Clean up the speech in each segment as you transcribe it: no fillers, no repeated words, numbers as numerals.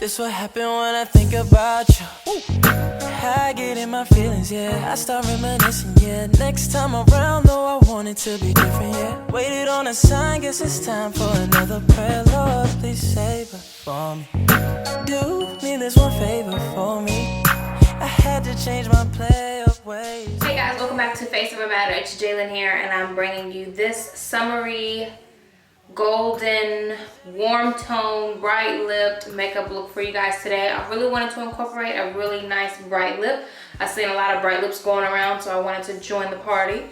This what happened when I think about you. I get in my feelings, yeah. I start reminiscing, yeah. Next time around, though, I want it to be different, yeah. Waited on a sign, guess it's time for another prayer. Lord, please save her for me. Do me this one favor for me. I had to change my play of ways. Hey guys, welcome back to Face Over Matter. It's Jalen here, and I'm bringing you this summery, golden, warm tone, bright lipped makeup look for you guys today. I really wanted to incorporate a really nice bright lip. I've seen a lot of bright lips going around, so I wanted to join the party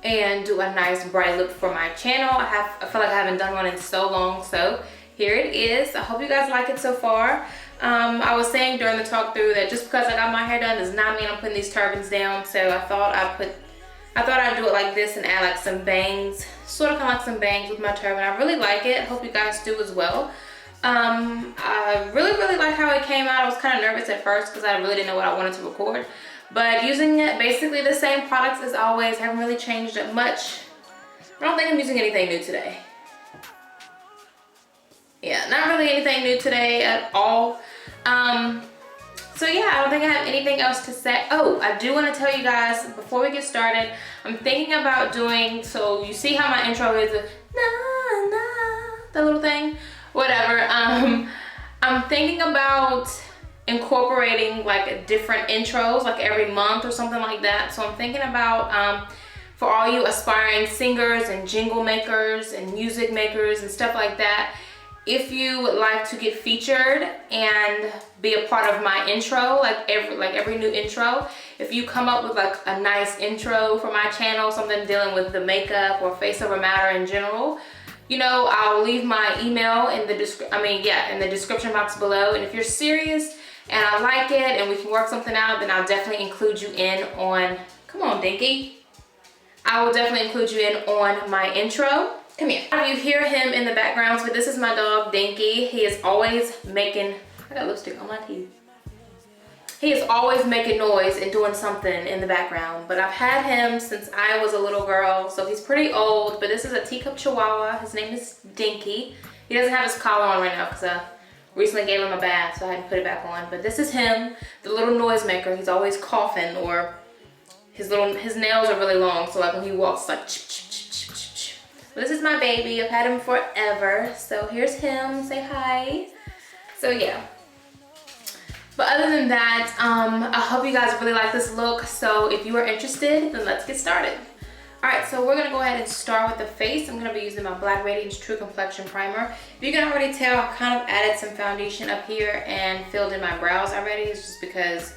and do a nice bright lip for my channel. I feel like I haven't done one in so long, so here it is. I hope you guys like it so far. I was saying during the talk through that just because I got my hair done does not mean I'm putting these turbans down, so I thought I'd do it like this and add like some bangs, sort of kind of like some bangs with my turban. I really like it. Hope you guys do as well. I really like how it came out. I was kind of nervous at first because I really didn't know what I wanted to record. But using it, basically the same products as always, haven't really changed it much. I don't think I'm using anything new today. Yeah, not really anything new today at all. So yeah, I don't think I have anything else to say. Oh, I do want to tell you guys before we get started, I'm thinking about doing, so you see how my intro is, that little thing, whatever. I'm thinking about incorporating like different intros, like every month or something like that. So I'm thinking about, for all you aspiring singers and jingle makers and music makers and stuff like that, if you would like to get featured and be a part of my intro, like every new intro, if you come up with like a nice intro for my channel, something dealing with the makeup or face over matter in general, you know, I'll leave my email in the description box below. And if you're serious and I like it and we can work something out, then I'll definitely include you in on, come on, Dinky. I will definitely include you in on my intro. Come here. You hear him in the background, so this is my dog, Dinky. He is always making, I got lipstick on my teeth. He is always making noise and doing something in the background, but I've had him since I was a little girl, so he's pretty old, but this is a teacup chihuahua. His name is Dinky. He doesn't have his collar on right now because I recently gave him a bath, so I had to put it back on, but this is him, the little noisemaker. He's always coughing, or his nails are really long, so like when he walks, like chip, chip, chip, chip, chip, chip. This is my baby. I've had him forever. So here's him. Say hi. So yeah. But other than that, I hope you guys really like this look. So if you are interested, then let's get started. All right, so we're gonna go ahead and start with the face. I'm gonna be using my Black Radiance True Complexion Primer. If you can already tell, I kind of added some foundation up here and filled in my brows already. It's just because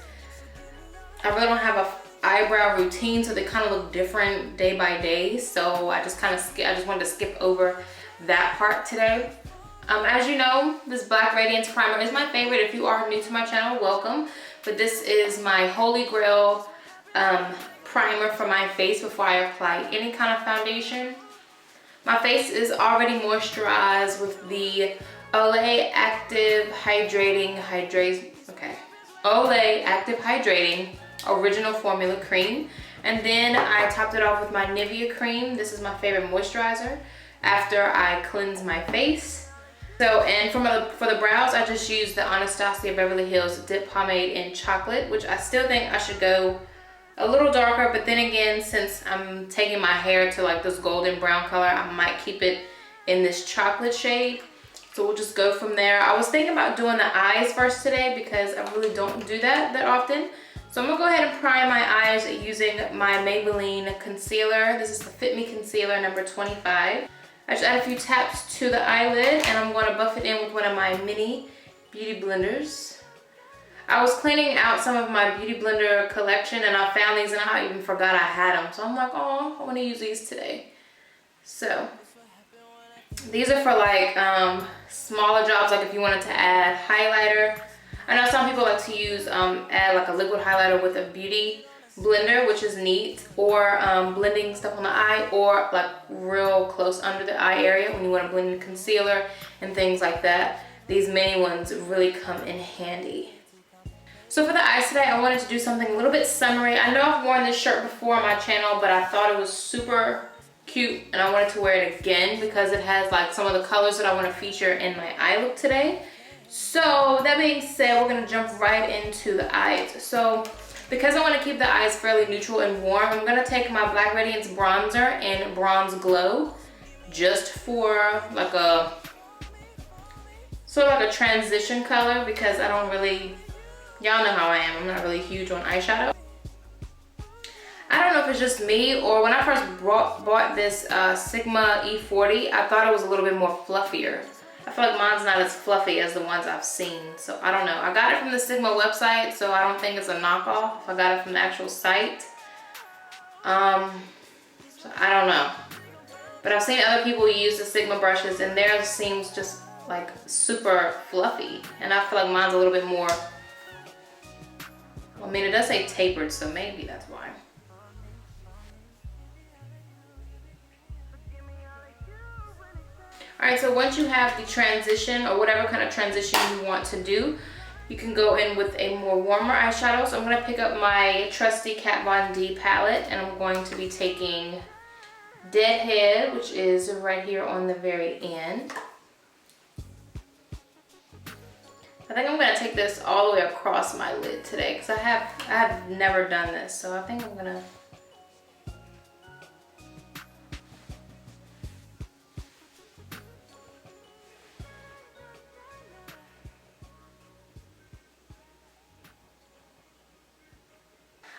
I really don't have a eyebrow routine, so they kind of look different day by day, so I just wanted to skip over that part today. As you know, this Black Radiance Primer is my favorite. If you are new to my channel, welcome. But this is my holy grail primer for my face before I apply any kind of foundation. My face is already moisturized with the Olay Active Hydrating Original Formula Cream, and then I topped it off with my Nivea cream. This is my favorite moisturizer after I cleanse my face. So, and for the brows, I just used the Anastasia Beverly Hills Dip Pomade in Chocolate, which I still think I should go a little darker, but then again, since I'm taking my hair to like this golden brown color, I might keep it in this chocolate shade. So we'll just go from there. I was thinking about doing the eyes first today because I really don't do that often. So I'm gonna go ahead and prime my eyes using my Maybelline concealer. This is the Fit Me Concealer number 25. I just add a few taps to the eyelid and I'm gonna buff it in with one of my mini beauty blenders. I was cleaning out some of my beauty blender collection and I found these and I even forgot I had them. So I'm like, oh, I wanna use these today. So these are for like smaller jobs, like if you wanted to add highlighter. I know some people like to use, add like a liquid highlighter with a beauty blender, which is neat, or blending stuff on the eye, or like real close under the eye area when you want to blend in concealer and things like that. These mini ones really come in handy. So for the eyes today, I wanted to do something a little bit summery. I know I've worn this shirt before on my channel, but I thought it was super cute and I wanted to wear it again because it has like some of the colors that I want to feature in my eye look today. So that being said, we're gonna jump right into the eyes. So because I want to keep the eyes fairly neutral and warm, I'm gonna take my Black Radiance bronzer in Bronze Glow, just for like a sort of like a transition color, because I don't really, y'all know how I am, I'm not really huge on eyeshadow. I don't know if it's just me, or when I first bought this Sigma E40, I thought it was a little bit more fluffier. I feel like mine's not as fluffy as the ones I've seen, so I don't know. I got it from the Sigma website, so I don't think it's a knockoff. I got it from the actual site. So I don't know. But I've seen other people use the Sigma brushes, and theirs seems just like super fluffy. And I feel like mine's a little bit more, I mean, it does say tapered, so maybe that's why. All right, so once you have the transition, or whatever kind of transition you want to do, you can go in with a more warmer eyeshadow. So I'm gonna pick up my trusty Kat Von D palette, and I'm going to be taking Deadhead, which is right here on the very end. I think I'm gonna take this all the way across my lid today, because I have never done this, so I think I'm gonna.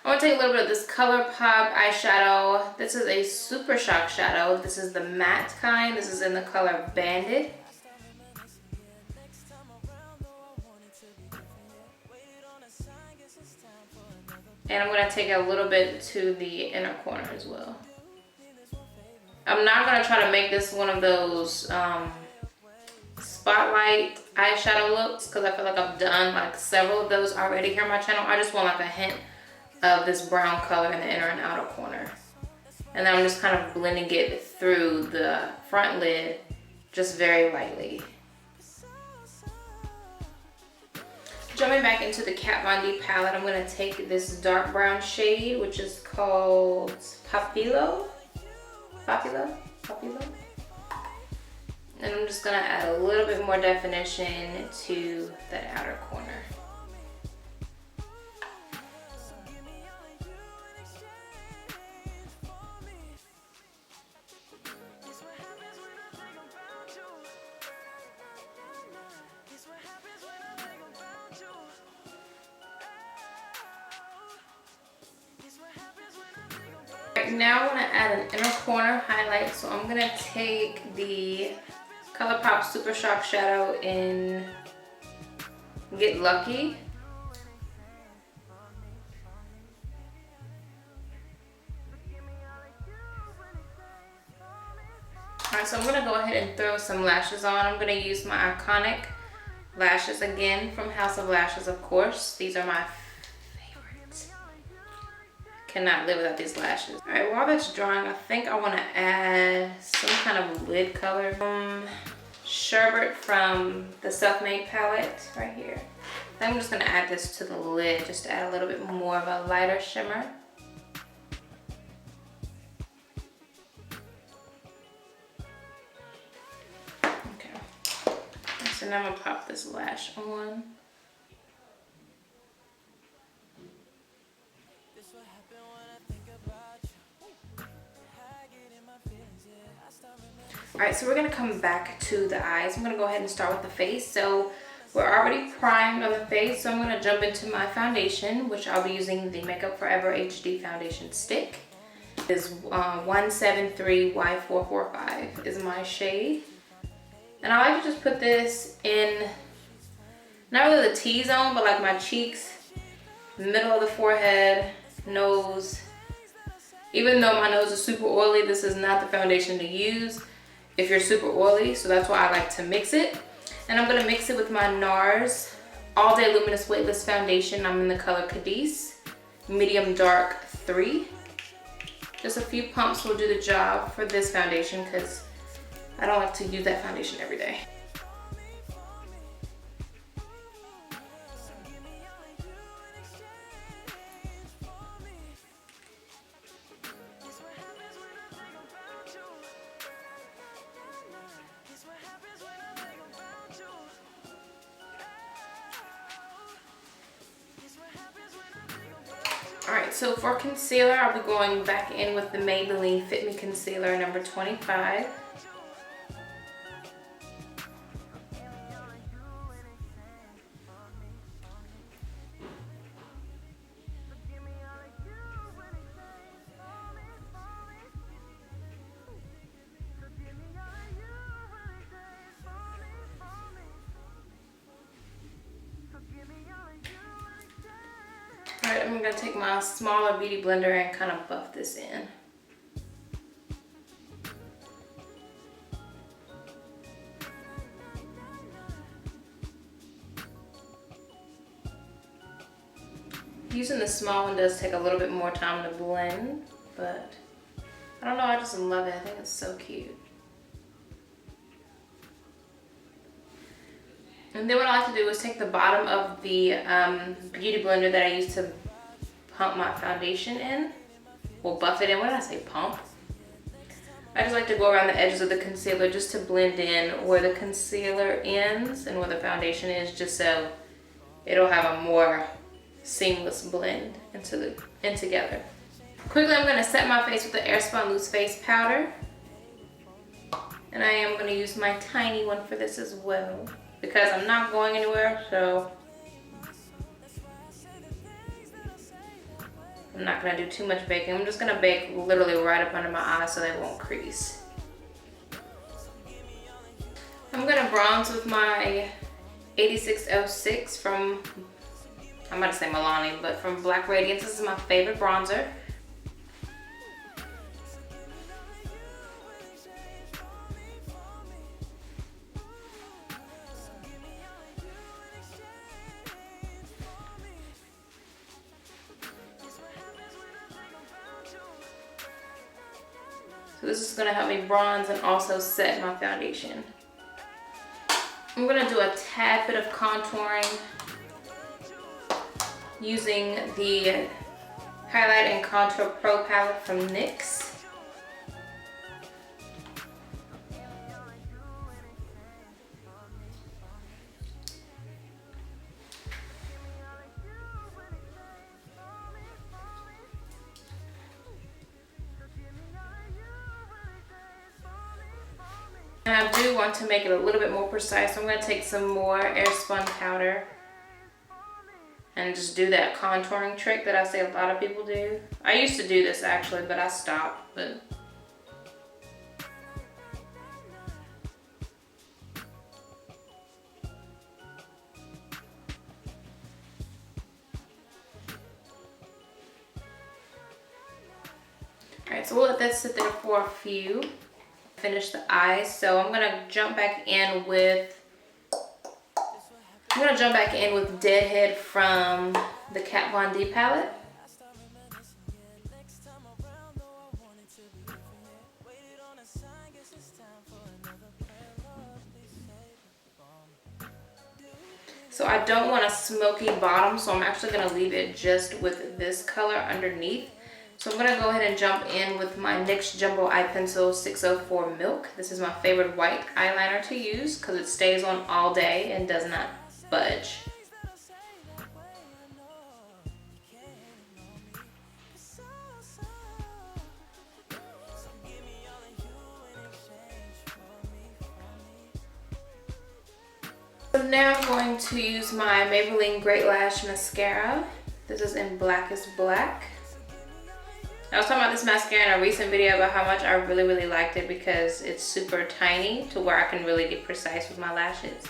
I'm gonna take a little bit of this ColourPop eyeshadow. This is a Super Shock shadow. This is the matte kind. This is in the color Bandit. And I'm gonna take a little bit to the inner corner as well. I'm not gonna try to make this one of those spotlight eyeshadow looks, because I feel like I've done like several of those already here on my channel. I just want like a hint of this brown color in the inner and outer corner. And then I'm just kind of blending it through the front lid, just very lightly. Jumping back into the Kat Von D palette, I'm gonna take this dark brown shade, which is called Papillo. And I'm just gonna add a little bit more definition to that outer corner. Now I want to add an inner corner highlight, so I'm going to take the ColourPop Super Shock shadow in Get Lucky. Alright, so I'm going to go ahead and throw some lashes on. I'm going to use my iconic lashes again from House of Lashes, of course. These are my cannot live without these lashes. All right, while that's drying, I think I want to add some kind of lid color. Sherbet from the Self-Made palette right here. I think I'm just gonna add this to the lid, just to add a little bit more of a lighter shimmer. Okay, so now I'm gonna pop this lash on. All right, so we're gonna come back to the eyes. I'm gonna go ahead and start with the face. So we're already primed on the face, so I'm gonna jump into my foundation, which I'll be using the Makeup Forever HD foundation stick. This is 173Y445 is my shade. And I like to just put this in, not really the T-zone, but like my cheeks, middle of the forehead, nose. Even though my nose is super oily, this is not the foundation to use if you're super oily, so that's why I like to mix it. And I'm gonna mix it with my NARS All Day Luminous Weightless Foundation. I'm in the color Cadiz, medium dark 3. Just a few pumps will do the job for this foundation, because I don't like to use that foundation every day. Alright, so for concealer, I'll be going back in with the Maybelline Fit Me Concealer number 25. Alright, I'm going to take my smaller beauty blender and kind of buff this in. Using the small one does take a little bit more time to blend, but I don't know, I just love it. I think it's so cute. And then what I like to do is take the bottom of the beauty blender that I use to pump my foundation in. Well, buff it in. What did I say? Pump? I just like to go around the edges of the concealer just to blend in where the concealer ends and where the foundation is, just so it'll have a more seamless blend in together. Quickly, I'm going to set my face with the Airspun Loose Face Powder. And I am going to use my tiny one for this as well, because I'm not going anywhere, so I'm not going to do too much baking. I'm just going to bake literally right up under my eyes so they won't crease. I'm going to bronze with my 8606 from, I'm about to say Milani, but from Black Radiance. This is my favorite bronzer. So this is gonna help me bronze and also set my foundation. I'm gonna do a tad bit of contouring using the Highlight and Contour Pro palette from NYX. And I do want to make it a little bit more precise, so I'm going to take some more Airspun powder and just do that contouring trick that I say a lot of people do. I used to do this actually, but I stopped. Alright, so we'll let that sit there for a few. Finish the eyes, so I'm gonna jump back in with Deadhead from the Kat Von D palette. So I don't want a smoky bottom, so I'm actually gonna leave it just with this color underneath. So I'm gonna go ahead and jump in with my NYX Jumbo Eye Pencil 604 Milk. This is my favorite white eyeliner to use because it stays on all day and does not budge. So now I'm going to use my Maybelline Great Lash Mascara. This is in Blackest Black. I was talking about this mascara in a recent video about how much I really liked it because it's super tiny to where I can really get precise with my lashes.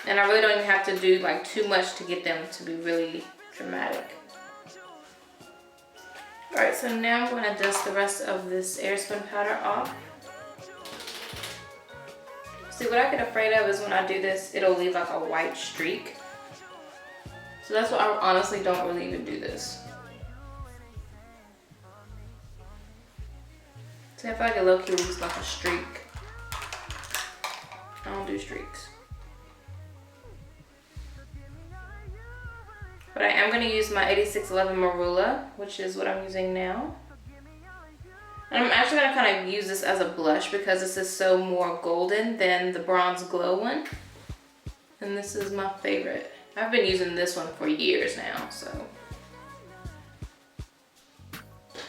And I really don't even have to do like too much to get them to be really dramatic. Alright, so now I'm going to dust the rest of this Airspun powder off. See, what I get afraid of is when I do this, it'll leave like a white streak. So that's why I honestly don't really even do this. See, I feel like it low-key leaves like a streak. I don't do streaks. But I am going to use my 8611 Marula, which is what I'm using now. And I'm actually going to kind of use this as a blush because this is so more golden than the Bronze Glow one. And this is my favorite. I've been using this one for years now, so.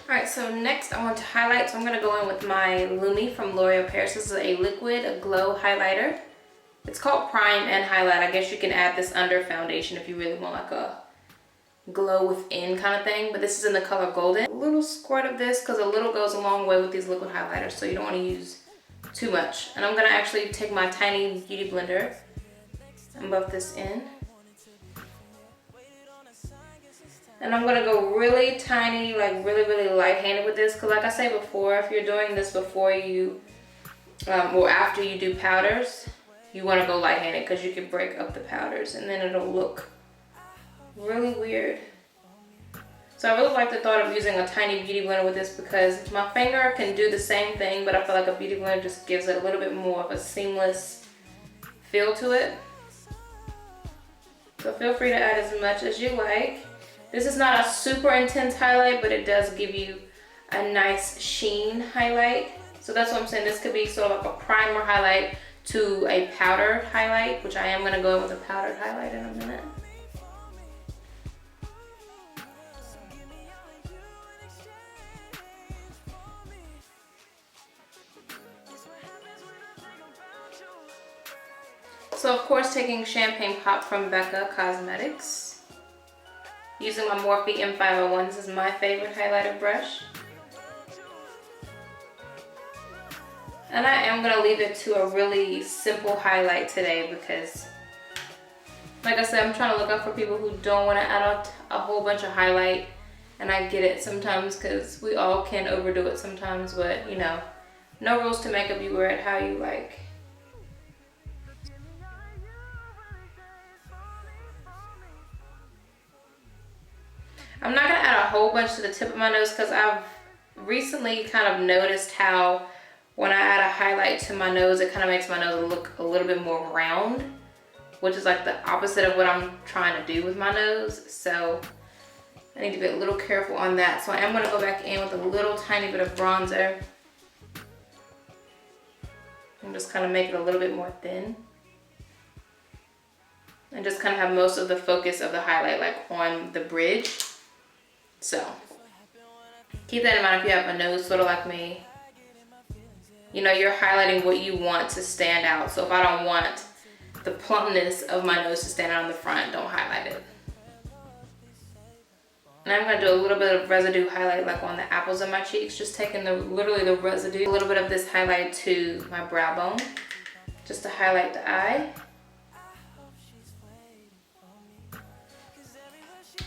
Alright, so next I want to highlight, so I'm going to go in with my Lumi from L'Oreal Paris. This is a liquid glow highlighter. It's called Prime and Highlight. I guess you can add this under foundation if you really want like a glow within kind of thing, but this is in the color Golden. A little squirt of this, because a little goes a long way with these liquid highlighters, so you don't want to use too much. And I'm going to actually take my tiny beauty blender and buff this in. And I'm gonna go really tiny, like really light-handed with this, because like I said before, if you're doing this before you, or after you do powders, you wanna go light-handed because you can break up the powders and then it'll look really weird. So I really like the thought of using a tiny beauty blender with this, because my finger can do the same thing, but I feel like a beauty blender just gives it a little bit more of a seamless feel to it. So feel free to add as much as you like. This is not a super intense highlight, but it does give you a nice sheen highlight. So that's what I'm saying. This could be sort of like a primer highlight to a powdered highlight, which I am going to go in with a powdered highlight in a minute. So of course, taking Champagne Pop from Becca Cosmetics. Using my Morphe M501, this is my favorite highlighter brush. And I am gonna leave it to a really simple highlight today because, like I said, I'm trying to look out for people who don't wanna add a whole bunch of highlight. And I get it sometimes because we all can overdo it sometimes, but you know, no rules to makeup, you wear it how you like. I'm not gonna add a whole bunch to the tip of my nose because I've recently kind of noticed how when I add a highlight to my nose, it kind of makes my nose look a little bit more round, which is like the opposite of what I'm trying to do with my nose. So I need to be a little careful on that. So I am gonna go back in with a little tiny bit of bronzer and just kind of make it a little bit more thin. And just kind of have most of the focus of the highlight like on the bridge. So keep that in mind if you have a nose sort of like me. You know, you're highlighting what you want to stand out. So if I don't want the plumpness of my nose to stand out on the front, don't highlight it. And I'm gonna do a little bit of residue highlight like on the apples of my cheeks, just taking literally the residue, a little bit of this highlight to my brow bone, just to highlight the eye.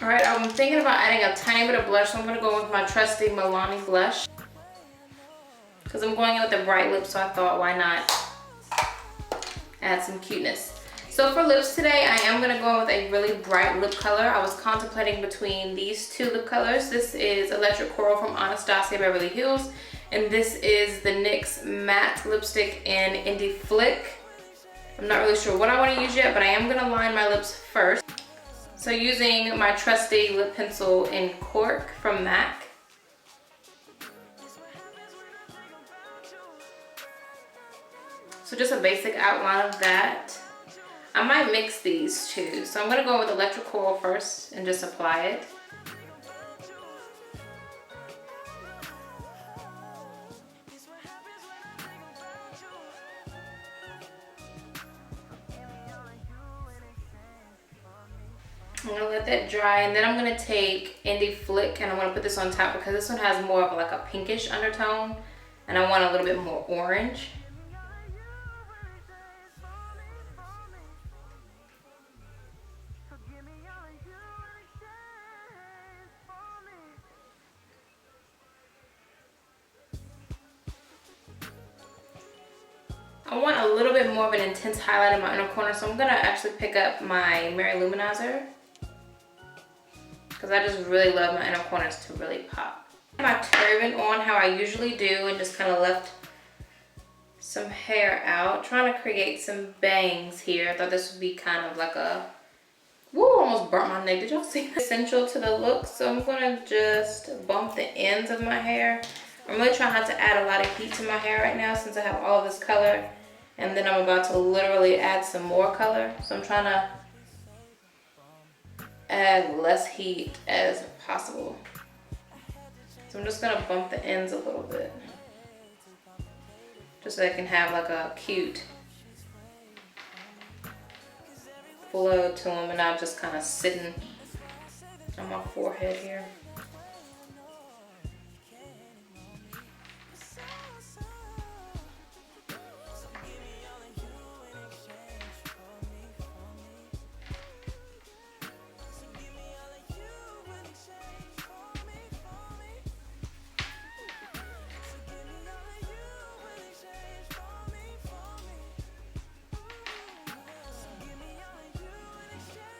All right, I'm thinking about adding a tiny bit of blush, so I'm gonna go with my trusty Milani blush. Because I'm going in with a bright lip, so I thought, why not add some cuteness. So for lips today, I am gonna go in with a really bright lip color. I was contemplating between these two lip colors. This is Electric Coral from Anastasia Beverly Hills, and this is the NYX Matte Lipstick in Indie Flick. I'm not really sure what I wanna use yet, but I am gonna line my lips first. So using my trusty lip pencil in Cork from MAC. So just a basic outline of that. I might mix these two. So I'm gonna go with Electric Coral first and just apply it. I'm gonna let that dry, and then I'm gonna take Indie Flick and I'm gonna put this on top because this one has more of like a pinkish undertone and I want a little bit more orange. I want a little bit more of an intense highlight in my inner corner, so I'm gonna actually pick up my Mary Luminizer because I just really love my inner corners to really pop. My turban on how I usually do and just kind of left some hair out, trying to create some bangs here. I thought this would be kind of like a, woo, almost burnt my neck. Did y'all see that? Essential to the look, so I'm gonna just bump the ends of my hair. I'm really trying not to add a lot of heat to my hair right now since I have all of this color, and then I'm about to literally add some more color. So I'm trying to add less heat as possible. So I'm just gonna bump the ends a little bit, just so they can have like a cute flow to them, and not just kind of sitting on my forehead here.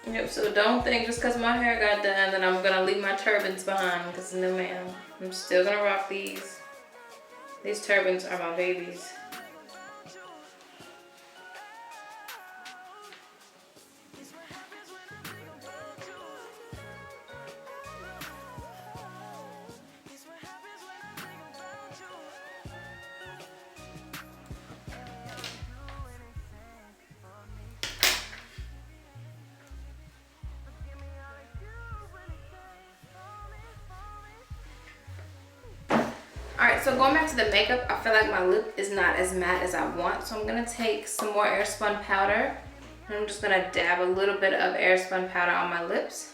Yep, so don't think just because my hair got done that I'm gonna leave my turbans behind, because no ma'am. I'm still gonna rock these. These turbans are my babies. Alright, so going back to the makeup, I feel like my lip is not as matte as I want, so I'm gonna take some more airspun powder, and I'm just gonna dab a little bit of airspun powder on my lips.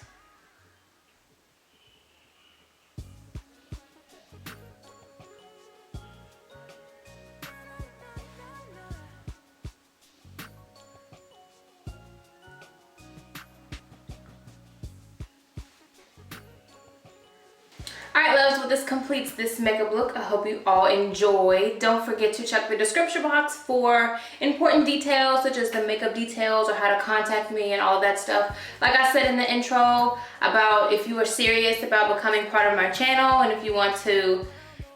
Alright loves, well this completes this makeup look. I hope you all enjoy. Don't forget to check the description box for important details such as the makeup details or how to contact me and all of that stuff. Like I said in the intro, about if you are serious about becoming part of my channel and if you want to,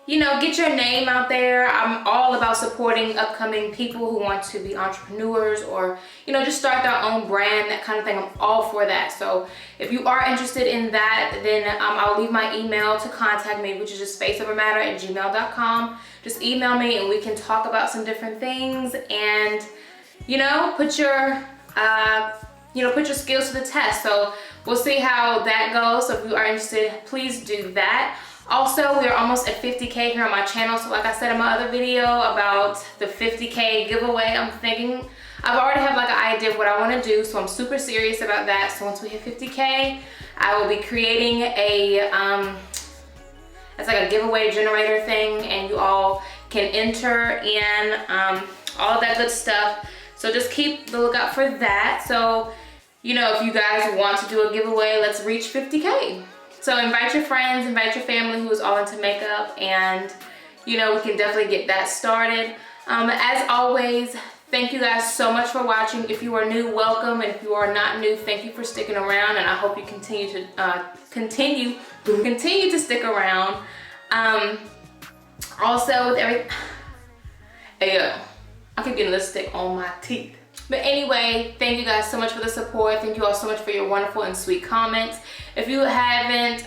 you know, get your name out there. I'm all about supporting upcoming people who want to be entrepreneurs or, you know, just start their own brand, that kind of thing. I'm all for that. So if you are interested in that, then I'll leave my email to contact me, which is just faceovermatter@gmail.com. Just email me and we can talk about some different things and, you know, put your skills to the test. So we'll see how that goes. So if you are interested, please do that. Also, we are almost at 50K here on my channel. So like I said in my other video about the 50K giveaway, I'm thinking, I've already have like an idea of what I want to do. So I'm super serious about that. So once we hit 50K, I will be creating a, it's like a giveaway generator thing, and you all can enter in all of that good stuff. So just keep the lookout for that. So, you know, if you guys want to do a giveaway, let's reach 50K. So invite your friends, invite your family who is all into makeup, and you know, we can definitely get that started. As always, thank you guys so much for watching. If you are new, welcome, and if you are not new, thank you for sticking around, and I hope you continue to stick around. Also, with I keep getting lipstick on my teeth. But anyway, thank you guys so much for the support. Thank you all so much for your wonderful and sweet comments. If you haven't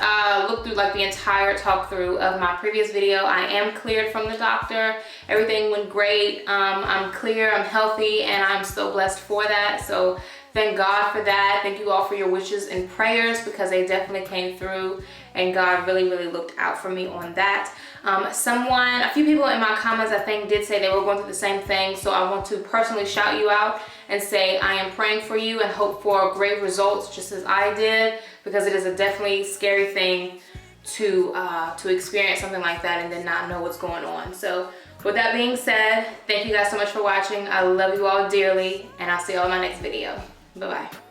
looked through like the entire talk through of my previous video, I am cleared from the doctor. Everything went great. I'm clear, I'm healthy, and I'm so blessed for that. So thank God for that. Thank you all for your wishes and prayers, because they definitely came through, and God really, really looked out for me on that. A few people in my comments I think did say they were going through the same thing, so I want to personally shout you out and say I am praying for you and hope for great results just as I did, because it is a definitely scary thing to experience something like that and then not know what's going on. So with that being said, thank you guys so much for watching. I love you all dearly, and I'll see you all in my next video. Bye-bye.